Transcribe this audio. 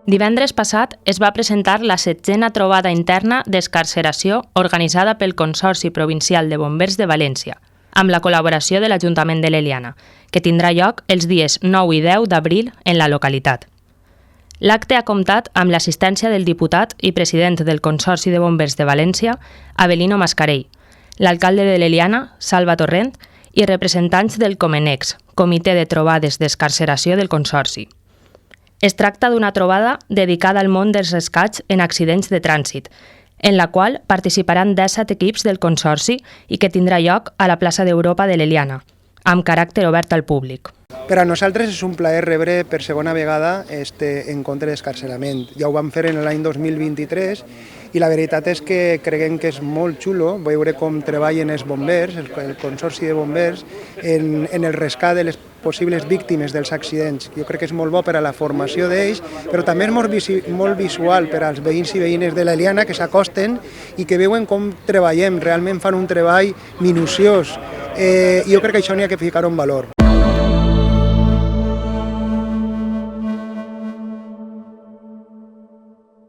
Divendres passat es va presentar la 7a trobada interna d'escarceració organitzada pel Consorci Provincial de Bombers de València, amb la col·laboració de l'Ajuntament de l'Eliana, que tindrà lloc els dies 9 i 10 d'abril en la localitat. L'acte ha comptat amb l'assistència del diputat i president del Consorci de Bombers de València, Avelino Mascarell, l'alcalde de l'Eliana, Salva Torrent, i representants del Comenex, Comitè de Trobades d'Escarceració del Consorci. Es tracta d'una trobada dedicada al món dels rescats en accidents de trànsit, en la qual participaran 17 equips del Consorci i que tindrà lloc a la plaça d'Europa de l'Eliana, amb caràcter obert al públic. Per a nosaltres és un plaer rebre per segona vegada este encontre d'escarcerament. Ja ho vam fer en l'any 2023 i la veritat és que creiem que és molt xulo veure com treballen els bombers, el Consorci de Bombers, en el rescat de les possibles víctimes dels accidents. Jo crec que és molt bo per a la formació d'ells, però també és molt visual per als veïns i veïnes de l'Eliana que s'acosten i que veuen com treballem. Realment fan un treball minuciós. Jo crec que això n'hi ha que ficar-ho en valor.